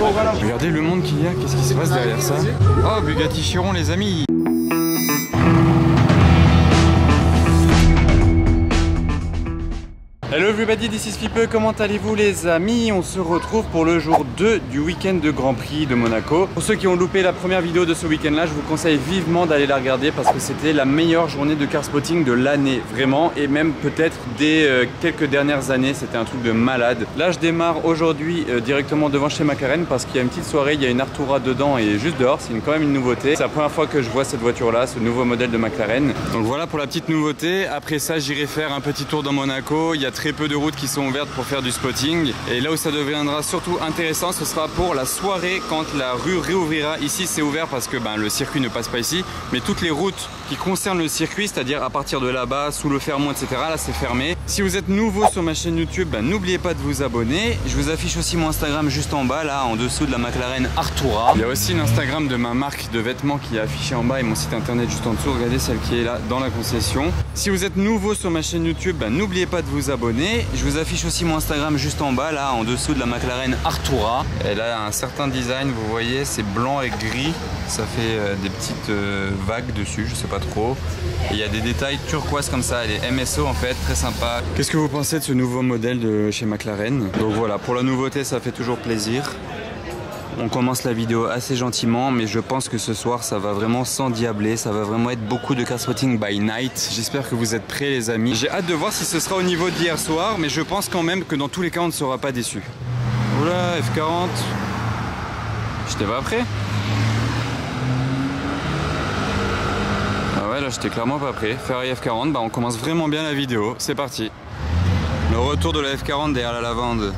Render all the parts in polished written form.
Regardez le monde qu'il y a, qu'est-ce qui se passe derrière ça? Oh, Bugatti Chiron les amis. Hello everybody, this is Fipe, comment allez-vous les amis? On se retrouve pour le jour 2 du week-end de Grand Prix de Monaco. Pour ceux qui ont loupé la première vidéo de ce week-end là, je vous conseille vivement d'aller la regarder parce que c'était la meilleure journée de car spotting de l'année, vraiment, et même peut-être des quelques dernières années, c'était un truc de malade. Là je démarre aujourd'hui directement devant chez McLaren parce qu'il y a une petite soirée, il y a une Artura dedans et juste dehors, c'est quand même une nouveauté. C'est la première fois que je vois cette voiture là, ce nouveau modèle de McLaren. Donc voilà pour la petite nouveauté. Après ça j'irai faire un petit tour dans Monaco, il y a très peu de routes qui sont ouvertes pour faire du spotting, et là où ça deviendra surtout intéressant, ce sera pour la soirée quand la rue réouvrira. Ici c'est ouvert parce que le circuit ne passe pas ici, mais toutes les routes qui concernent le circuit, c'est-à-dire à partir de là-bas, sous le Fermont, etc., là c'est fermé. Si vous êtes nouveau sur ma chaîne YouTube, n'oubliez pas de vous abonner. Je vous affiche aussi mon Instagram juste en bas, là en dessous de la McLaren Artura. Il y a aussi l'Instagram de ma marque de vêtements qui est affiché en bas et mon site internet juste en dessous. Regardez celle qui est là dans la concession. Si vous êtes nouveau sur ma chaîne YouTube, n'oubliez pas de vous abonner. Je vous affiche aussi mon Instagram juste en bas, là en dessous de la McLaren Artura. Elle a un certain design, vous voyez, c'est blanc et gris. Ça fait des petites vagues dessus, je sais pas trop. Et il y a des détails turquoise comme ça, elle est MSO en fait, très sympa. Qu'est-ce que vous pensez de ce nouveau modèle de chez McLaren? Donc voilà, pour la nouveauté, ça fait toujours plaisir. On commence la vidéo assez gentiment, mais je pense que ce soir ça va vraiment s'endiabler, ça va vraiment être beaucoup de car spotting by night. J'espère que vous êtes prêts les amis. J'ai hâte de voir si ce sera au niveau d'hier soir, mais je pense quand même que dans tous les cas on ne sera pas déçus. Oula, F40. J'étais pas prêt. Ah ouais, là j'étais clairement pas prêt. Ferrari F40, on commence vraiment bien la vidéo, c'est parti. Le retour de la F40 derrière la lavande.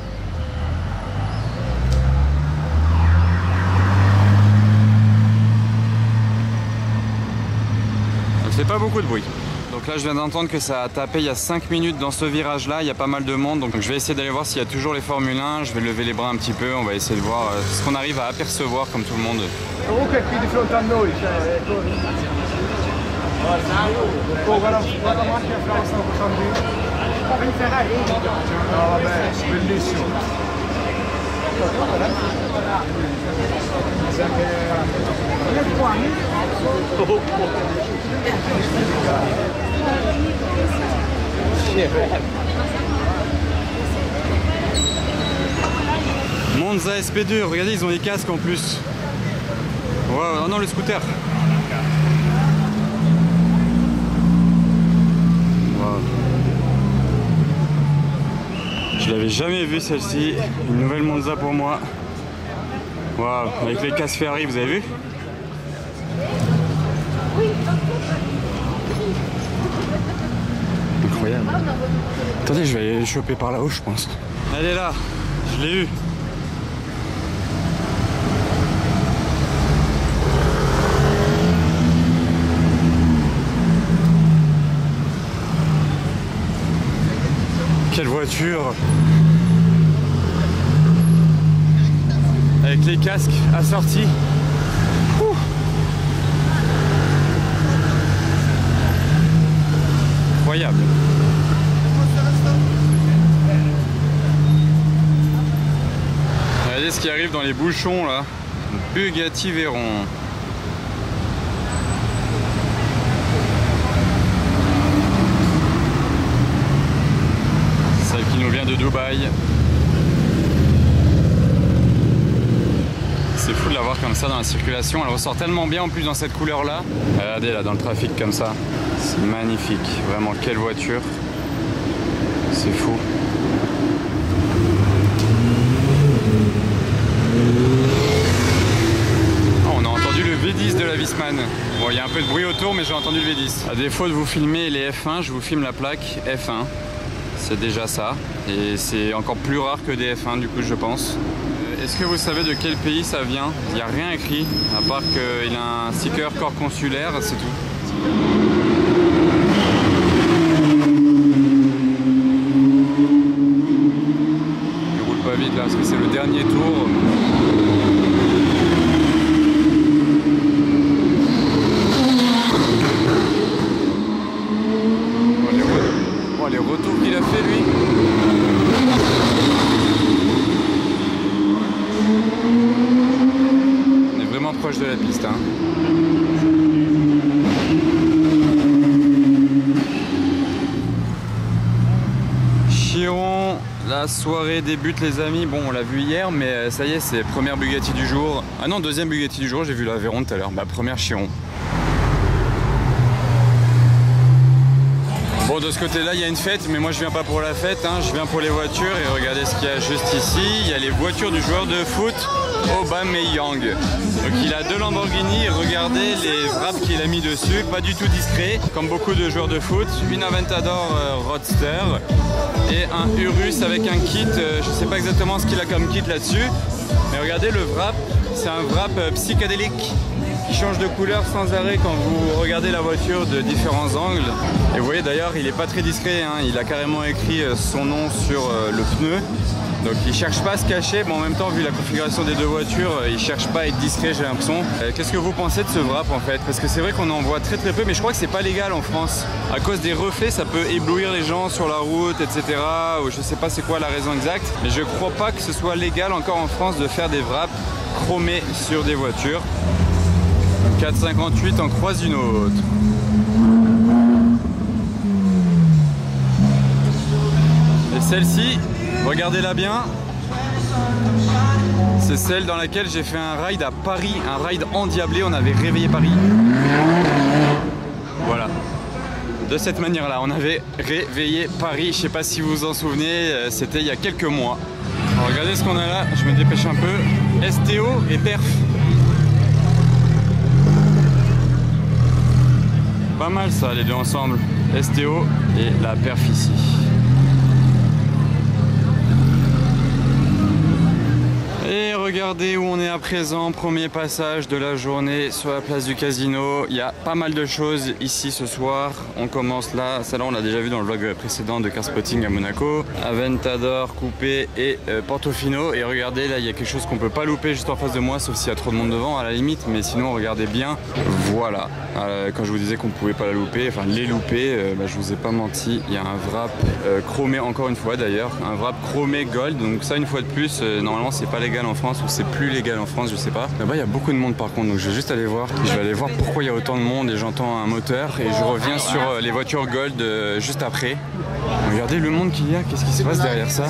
C'est pas beaucoup de bruit. Donc là je viens d'entendre que ça a tapé il y a 5 minutes dans ce virage là, il y a pas mal de monde, donc je vais essayer d'aller voir s'il y a toujours les Formule 1, je vais lever les bras un petit peu, on va essayer de voir ce qu'on arrive à apercevoir comme tout le monde. Monza SP2, regardez, ils ont les casques en plus. Wow, oh non, le scooter. Wow. Je l'avais jamais vu celle-ci, une nouvelle Monza pour moi. Wow, avec les casques Ferrari, vous avez vu? Incroyable. Attendez, je vais aller choper par là-haut, je pense. Elle est là, je l'ai eu. Quelle voiture! Avec les casques assortis. Ouh. Incroyable. Regardez ce qui arrive dans les bouchons là. Bugatti Veyron. Celle qui nous vient de Dubaï. C'est fou de la voir comme ça dans la circulation, elle ressort tellement bien en plus dans cette couleur là. Regardez là dans le trafic comme ça, c'est magnifique, vraiment quelle voiture, c'est fou. Oh, on a entendu le V10 de la Wiesmann. Bon, il y a un peu de bruit autour mais j'ai entendu le V10. À défaut de vous filmer les F1, je vous filme la plaque F1. C'est déjà ça, et c'est encore plus rare que des F1 du coup je pense. Est-ce que vous savez de quel pays ça vient? Il n'y a rien écrit, à part qu'il a un sticker corps consulaire, c'est tout. Il roule pas vite là, parce que c'est le dernier tour. Oh, les retours qu'il a fait lui. la piste. Hein. Chiron, la soirée débute les amis. Bon, on l'a vu hier, mais ça y est, c'est première Bugatti du jour. Ah non, deuxième Bugatti du jour, j'ai vu la Veyron tout à l'heure. Bah, première Chiron. Bon, de ce côté-là, il y a une fête, mais moi je viens pas pour la fête, hein. Je viens pour les voitures et regardez ce qu'il y a juste ici. Il y a les voitures du joueur de foot Aubameyang. Donc il a deux Lamborghini et regardez les wraps qu'il a mis dessus, pas du tout discret, comme beaucoup de joueurs de foot. Une Aventador Roadster et un Urus avec un kit, je sais pas exactement ce qu'il a comme kit là-dessus, mais regardez le wrap, c'est un wrap psychédélique qui change de couleur sans arrêt quand vous regardez la voiture de différents angles. Et vous voyez d'ailleurs, il est pas très discret, hein. Il a carrément écrit son nom sur le pneu. Donc il cherche pas à se cacher, mais en même temps, vu la configuration des deux voitures, il cherche pas à être discret, j'ai l'impression. Qu'est-ce que vous pensez de ce wrap en fait? Parce que c'est vrai qu'on en voit très peu, mais je crois que c'est pas légal en France. À cause des reflets, ça peut éblouir les gens sur la route, etc. Ou je sais pas c'est quoi la raison exacte, mais je crois pas que ce soit légal encore en France de faire des wraps chromés sur des voitures. 4,58 en croise une autre. Et celle-ci, regardez-la bien, c'est celle dans laquelle j'ai fait un ride à Paris, un ride endiablé, on avait réveillé Paris. Voilà, de cette manière-là, on avait réveillé Paris, je sais pas si vous vous en souvenez, c'était il y a quelques mois. Alors, regardez ce qu'on a là, je me dépêche un peu, STO et perf. Pas mal ça, les deux ensemble, STO et la perf ici. Et regardez où on est à présent, premier passage de la journée sur la place du casino. Il y a pas mal de choses ici ce soir. On commence là, celle-là on l'a déjà vu dans le vlog précédent de Car Spotting à Monaco. Aventador, Coupé et Portofino. Et regardez là, il y a quelque chose qu'on peut pas louper juste en face de moi, sauf s'il y a trop de monde devant à la limite. Mais sinon regardez bien, voilà. Quand je vous disais qu'on pouvait pas la louper, enfin les louper, je vous ai pas menti. Il y a un wrap chromé encore une fois d'ailleurs, un wrap chromé gold. Donc ça une fois de plus, normalement c'est pas légal en France ou c'est plus légal en France, je sais pas. Là-bas il y a beaucoup de monde par contre, donc je vais juste aller voir. Je vais aller voir pourquoi il y a autant de monde et j'entends un moteur et je reviens sur les voitures gold juste après. Regardez le monde qu'il y a, qu'est-ce qui se passe derrière ça?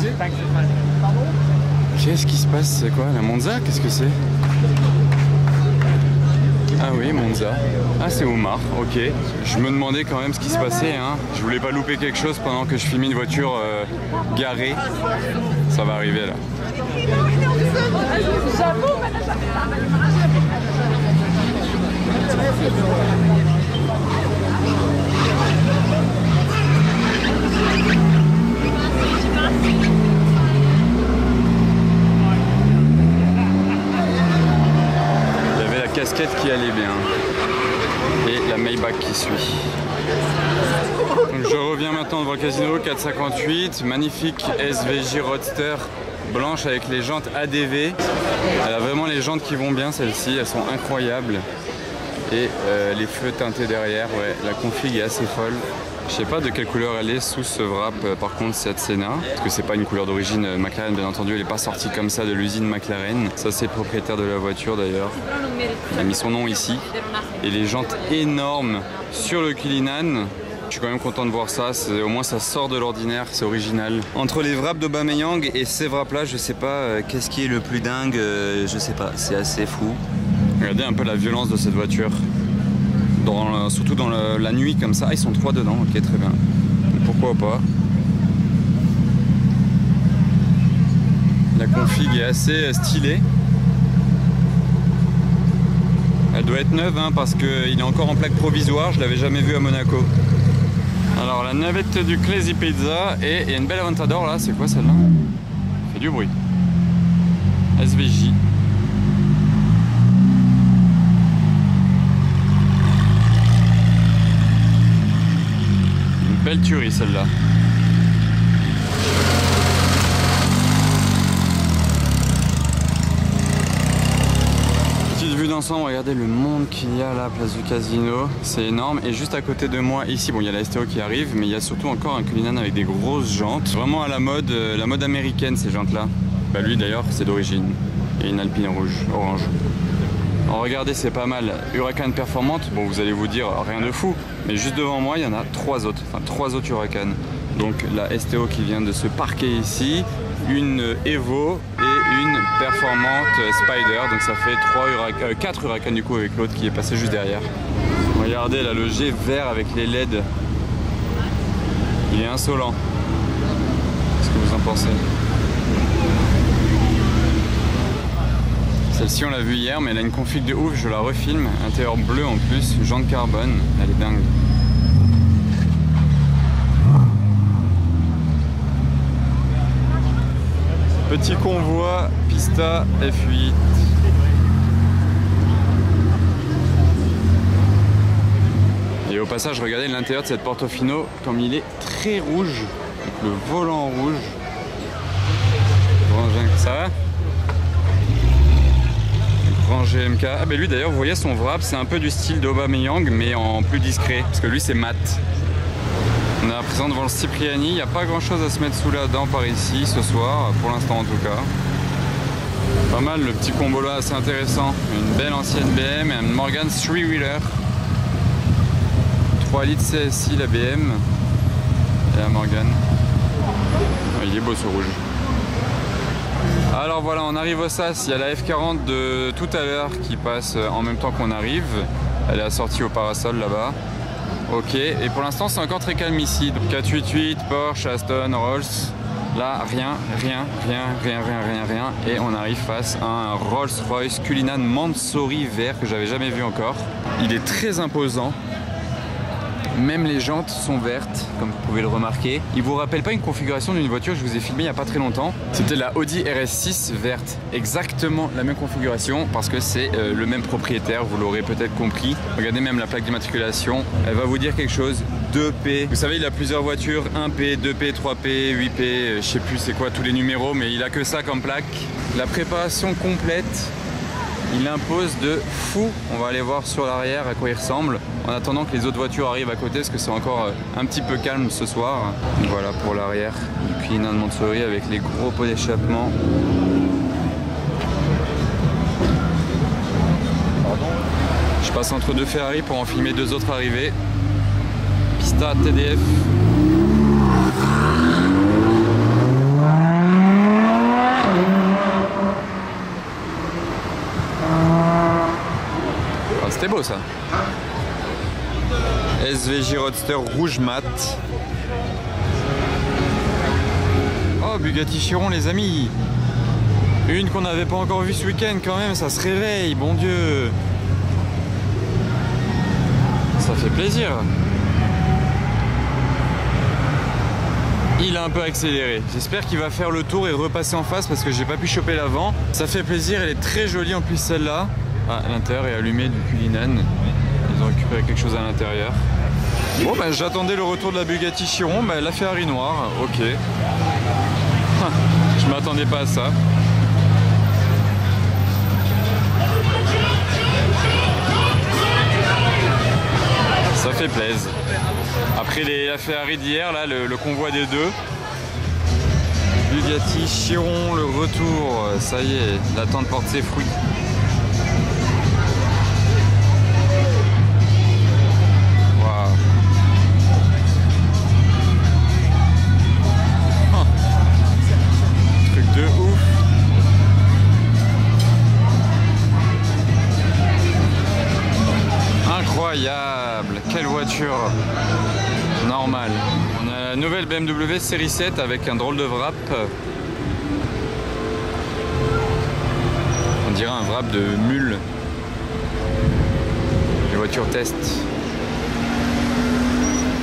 Qu'est-ce qui se passe? C'est quoi? La Monza? Qu'est-ce que c'est? Ah oui, Monza. Ah c'est Omar, ok. Je me demandais quand même ce qui se passait, hein. Je voulais pas louper quelque chose pendant que je filmais une voiture garée. Ça va arriver là. Casquette qui allait bien et la Maybach qui suit. Donc je reviens maintenant devant le casino, 4,58, magnifique SVJ Roadster blanche avec les jantes ADV. Elle a vraiment les jantes qui vont bien, celles-ci, elles sont incroyables. Et les feux teintés derrière, ouais, la config est assez folle. Je sais pas de quelle couleur elle est sous ce wrap, par contre cette Senna, parce que c'est pas une couleur d'origine McLaren bien entendu, elle est pas sortie comme ça de l'usine McLaren. Ça c'est le propriétaire de la voiture d'ailleurs, il a mis son nom ici. Et les jantes énormes sur le Cullinan, je suis quand même content de voir ça, au moins ça sort de l'ordinaire, c'est original. Entre les wraps d'Aubameyang et ces wraps là, je sais pas qu'est-ce qui est le plus dingue, je sais pas, c'est assez fou. Regardez un peu la violence de cette voiture. Surtout dans la nuit comme ça, ils sont trois dedans, ok très bien, pourquoi pas. La config est assez stylée. Elle doit être neuve hein, parce qu'il est encore en plaque provisoire, je l'avais jamais vu à Monaco. Alors la navette du Crazy Pizza et il y a une belle Aventador là, c'est quoi celle-là? Fait du bruit. SVJ. Belle tuerie celle-là. Petite vue d'ensemble, regardez le monde qu'il y a à la place du casino, c'est énorme. Et juste à côté de moi, ici, bon il y a la STO qui arrive, mais il y a surtout encore un Cullinan avec des grosses jantes. Vraiment à la mode américaine ces jantes-là. Bah lui d'ailleurs c'est d'origine. Et une Alpine rouge, orange. Alors regardez, c'est pas mal. Huracan performante, bon vous allez vous dire rien de fou, mais juste devant moi il y en a 3 autres, enfin 3 autres Huracan. Donc la STO qui vient de se parquer ici, une Evo et une performante Spider, donc ça fait 4 Huracan du coup avec l'autre qui est passé juste derrière. Regardez là, le G vert avec les LED, il est insolent. Qu'est-ce que vous en pensez? Celle-ci on l'a vue hier mais elle a une config de ouf, je la refilme, intérieur bleu en plus, jantes carbone, elle est dingue. Petit convoi Pista F8. Et au passage regardez l'intérieur de cette Portofino comme il est très rouge, avec le volant rouge. Ça va? Grand GMK. Ah bah lui d'ailleurs vous voyez son wrap c'est un peu du style d'Aubameyang mais en plus discret parce que lui c'est mat. On est à présent devant le Cipriani, il n'y a pas grand chose à se mettre sous la dent par ici ce soir, pour l'instant en tout cas. Pas mal le petit combo là, assez intéressant. Une belle ancienne BM et un Morgan 3-wheeler. 3 litres CSI la BM et la Morgan. Ah, il est beau ce rouge. Alors voilà, on arrive au SAS, il y a la F40 de tout à l'heure qui passe en même temps qu'on arrive. Elle est assortie au parasol là-bas. Ok, et pour l'instant c'est encore très calme ici. 488, Porsche, Aston, Rolls. Là, rien. Et on arrive face à un Rolls-Royce Cullinan Mansory vert que j'avais jamais vu encore. Il est très imposant. Même les jantes sont vertes, comme vous pouvez le remarquer. Il vous rappelle pas une configuration d'une voiture que je vous ai filmée il n'y a pas très longtemps. C'était la Audi RS6 verte. Exactement la même configuration parce que c'est le même propriétaire, vous l'aurez peut-être compris. Regardez même la plaque d'immatriculation. Elle va vous dire quelque chose. 2P. Vous savez, il a plusieurs voitures. 1P, 2P, 3P, 8P. Je sais plus c'est quoi tous les numéros, mais il a que ça comme plaque. La préparation complète. Il impose de fou. On va aller voir sur l'arrière à quoi il ressemble en attendant que les autres voitures arrivent à côté parce que c'est encore un petit peu calme ce soir. Voilà pour l'arrière du Cullinan Mansory avec les gros pots d'échappement. Je passe entre deux Ferrari pour en filmer deux autres arrivées. Pista TDF. Ah, c'était beau ça. SVJ Roadster rouge mat. Oh, Bugatti Chiron les amis. Une qu'on n'avait pas encore vue ce week-end quand même, ça se réveille, bon Dieu. Ça fait plaisir. Il a un peu accéléré. J'espère qu'il va faire le tour et repasser en face parce que j'ai pas pu choper l'avant. Ça fait plaisir, elle est très jolie en plus celle-là. Ah, l'intérieur est allumé du Cullinan. Ils ont récupéré quelque chose à l'intérieur. Bon bah j'attendais le retour de la Bugatti Chiron, bah la Ferrari noire, ok. Je m'attendais pas à ça. Ça fait plaisir. Après la Ferrari d'hier, là, le convoi des deux. Bugatti Chiron, le retour, ça y est, l'attente porte ses fruits. Waouh. Truc de ouf. Incroyable, quelle voiture normale. On a la nouvelle BMW série 7 avec un drôle de wrap. On dirait un wrap de mule. Les voitures test.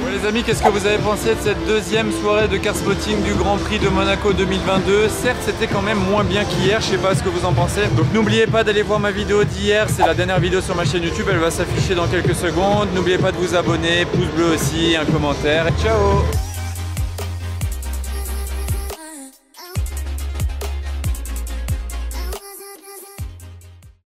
Ouais les amis, qu'est-ce que vous avez pensé de cette deuxième soirée de car spotting du Grand Prix de Monaco 2022? Certes, c'était quand même moins bien qu'hier, je sais pas ce que vous en pensez. Donc n'oubliez pas d'aller voir ma vidéo d'hier, c'est la dernière vidéo sur ma chaîne YouTube, elle va s'afficher dans quelques secondes. N'oubliez pas de vous abonner, pouce bleu aussi, un commentaire. Ciao!